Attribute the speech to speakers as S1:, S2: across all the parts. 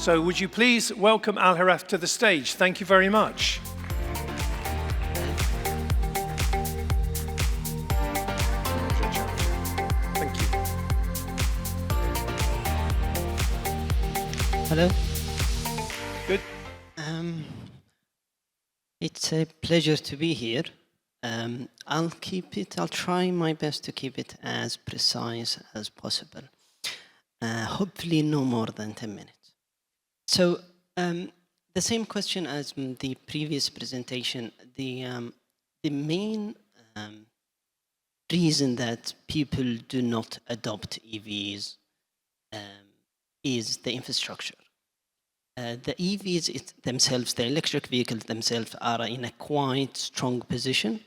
S1: So would you please welcome Alhareth to the stage? Thank you very much. Thank you.
S2: Hello.
S1: Good.
S2: It's a pleasure to be here. I'll try my best to keep it as precise as possible. Hopefully no more than 10 minutes. So the same question as the previous presentation, the main reason that people do not adopt EVs is the infrastructure. The EVs themselves, the electric vehicles themselves, are in a quite strong position.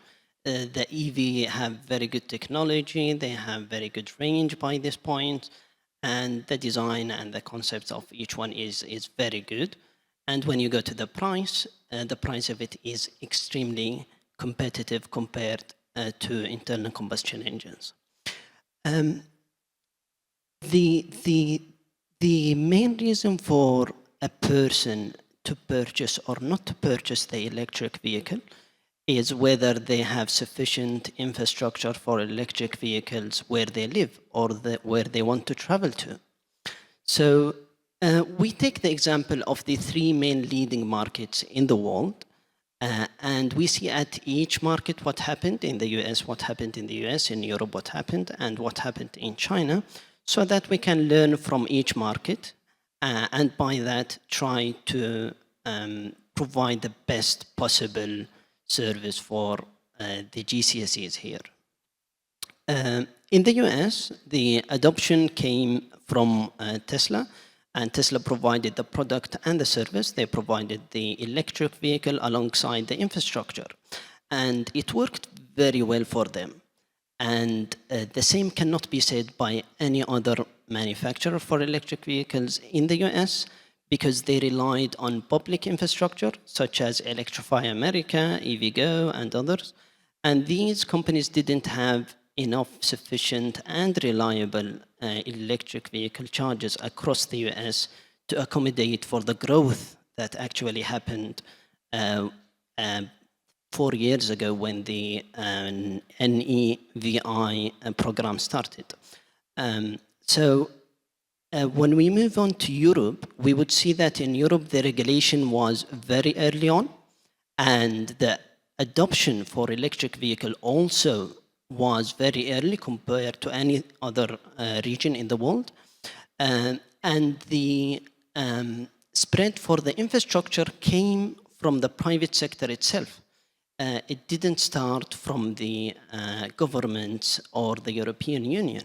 S2: The EV have very good technology, they have very good range by this point, and the design and the concepts of each one is very good. And when you go to the price of it is extremely competitive compared to internal combustion engines. The main reason for a person to purchase or not to purchase the electric vehicle is whether they have sufficient infrastructure for electric vehicles where they live or where they want to travel to. So we take the example of the three main leading markets in the world, and we see at each market what happened in the US, what happened in the US, in Europe what happened, and what happened in China, so that we can learn from each market and by that try to provide the best possible service for the GCSEs here. In the US, the adoption came from Tesla, and Tesla provided the product and the service. They provided the electric vehicle alongside the infrastructure, and it worked very well for them. And the same cannot be said by any other manufacturer for electric vehicles in the US, because they relied on public infrastructure such as Electrify America, EVgo, and others. And these companies didn't have enough sufficient and reliable electric vehicle chargers across the US to accommodate for the growth that actually happened 4 years ago when the NEVI program started. When we move on to Europe, we would see that in Europe the regulation was very early on, and the adoption for electric vehicle also was very early compared to any other region in the world. And the spread for the infrastructure came from the private sector itself. It didn't start from the governments or the European Union.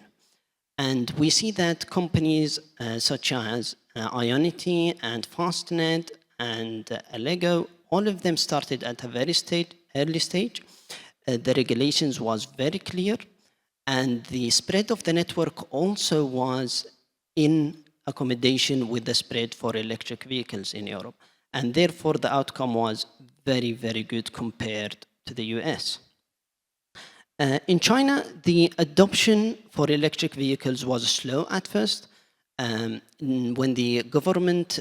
S2: And we see that companies such as Ionity and Fastnet and Allego, all of them started at a very early stage. The regulations was very clear, and the spread of the network also was in accommodation with the spread for electric vehicles in Europe. And therefore, the outcome was very, very good compared to the US. In China, the adoption for electric vehicles was slow at first. When the government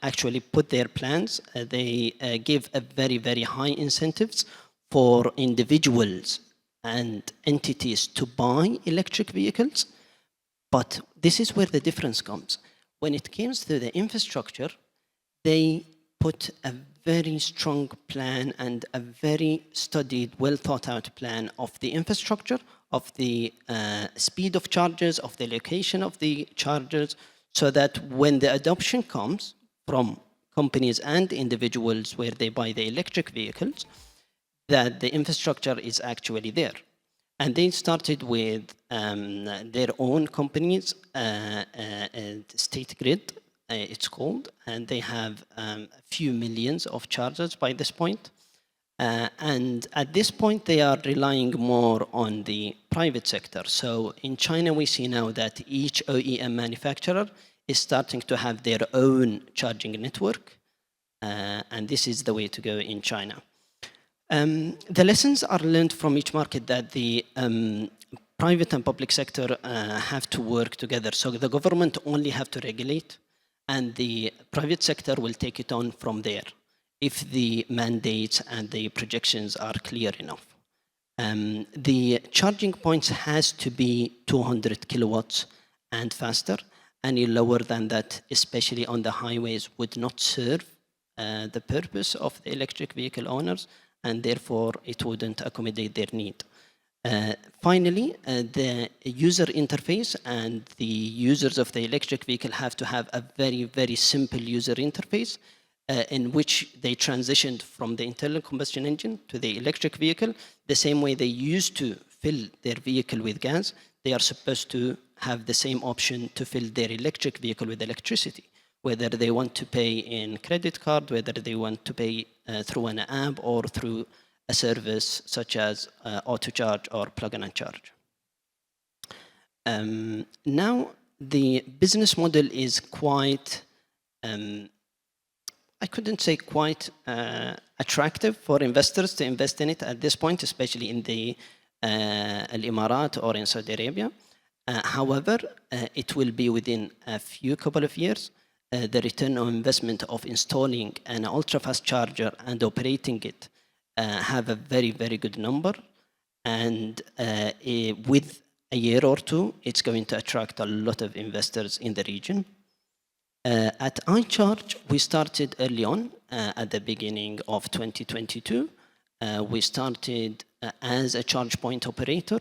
S2: actually put their plans, they gave a very, very high incentives for individuals and entities to buy electric vehicles. But this is where the difference comes. When it comes to the infrastructure, they put a very strong plan and a very studied, well thought out plan of the infrastructure, of the speed of chargers, of the location of the chargers, so that when the adoption comes from companies and individuals where they buy the electric vehicles, that the infrastructure is actually there. And they started with their own companies, State Grid, it's called, and they have a few millions of chargers by this point. And at this point, they are relying more on the private sector. So in China, we see now that each OEM manufacturer is starting to have their own charging network. And this is the way to go in China. The lessons are learned from each market that the private and public sector have to work together. So the government only have to regulate, and the private sector will take it on from there if the mandates and the projections are clear enough. The charging points has to be 200 kilowatts and faster. Any lower than that, especially on the highways, would not serve the purpose of the electric vehicle owners, and therefore it wouldn't accommodate their need. Finally, the user interface and the users of the electric vehicle have to have a very, very simple user interface in which they transitioned from the internal combustion engine to the electric vehicle. The same way they used to fill their vehicle with gas, they are supposed to have the same option to fill their electric vehicle with electricity, whether they want to pay in credit card, whether they want to pay through an app or through a service such as iCharge or plug and charge. Now, the business model is quite, I couldn't say quite attractive for investors to invest in it at this point, especially in the Al-Emirat or in Saudi Arabia. However, it will be within a couple of years. The return on investment of installing an ultra-fast charger and operating it have a very, very good number. And with a year or two, it's going to attract a lot of investors in the region. At iCharge, we started early on at the beginning of 2022. We started as a charge point operator.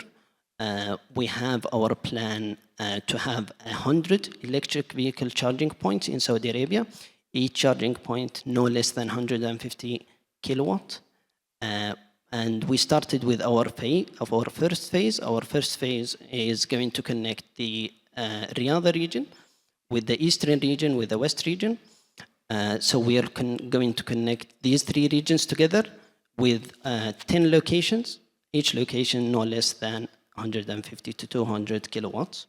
S2: We have our plan to have 100 electric vehicle charging points in Saudi Arabia, each charging point no less than 150 kilowatt. And we started with our first phase. Our first phase is going to connect the Riyadh region with the eastern region, with the west region. So we are going to connect these three regions together with 10 locations, each location no less than 150 to 200 kilowatts.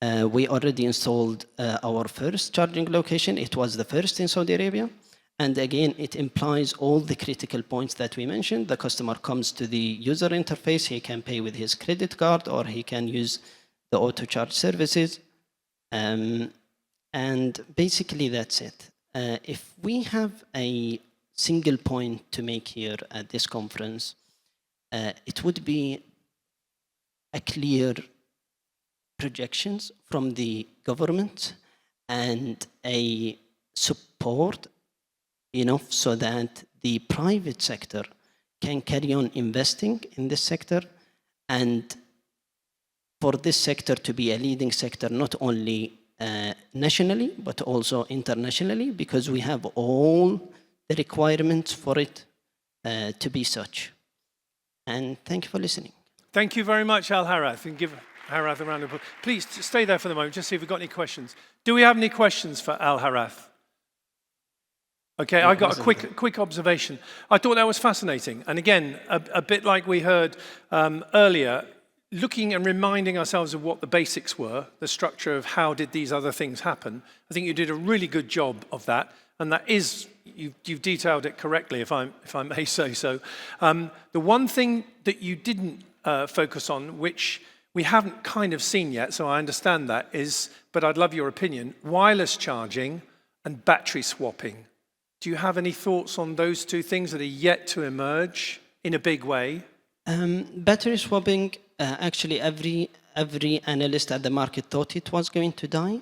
S2: We already installed our first charging location. It was the first in Saudi Arabia. And again, it implies all the critical points that we mentioned. The customer comes to the user interface. He can pay with his credit card or he can use the iCharge services. And basically, that's it. If we have a single point to make here at this conference, it would be a clear projections from the government and a support enough so that the private sector can carry on investing in this sector, and for this sector to be a leading sector not only nationally but also internationally, because we have all the requirements for it to be such. And thank you for listening.
S1: Thank you very much, Alhareth, and give Alhareth a round of applause. Please stay there for the moment, just see if we've got any questions. Do we have any questions for Alhareth? Okay, I got a quick observation. I thought that was fascinating. And again, a bit like we heard earlier, looking and reminding ourselves of what the basics were, the structure of how did these other things happen. I think you did a really good job of that. And that is, you've detailed it correctly, if I may say so. The one thing that you didn't focus on, which we haven't kind of seen yet, so I understand that, is, but I'd love your opinion, wireless charging and battery swapping. Do you have any thoughts on those two things that are yet to emerge in a big way?
S2: Battery swapping, actually every analyst at the market thought it was going to die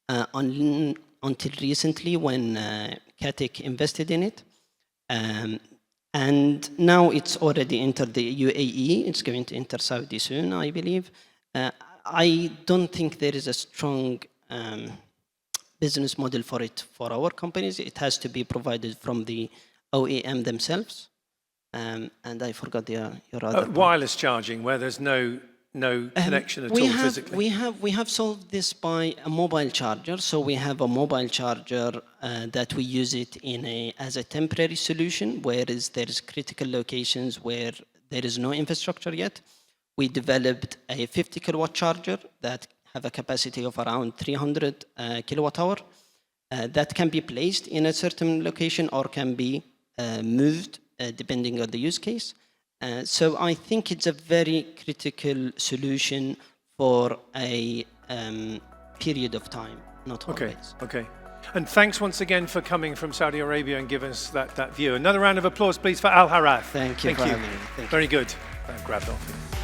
S2: until recently when Katek invested in it. And now it's already entered the UAE. It's going to enter Saudi soon, I believe. I don't think there is a strong business model for it for our companies. It has to be provided from the OEM themselves. And I forgot your other
S1: wireless charging, where there's no connection at all physically.
S2: We have solved this by a mobile charger. So we have a mobile charger that we use it as a temporary solution, whereas there is critical locations where there is no infrastructure yet. We developed a 50 kilowatt charger that have a capacity of around 300 kilowatt hour that can be placed in a certain location or can be moved depending on the use case. So I think it's a very critical solution for a period of time. not
S1: Okay,
S2: always.
S1: okay. And thanks once again for coming from Saudi Arabia and giving us that view. Another round of applause, please, for Alhareth.
S2: Thank you for having me. Thank you.
S1: Very good. Grabbed off.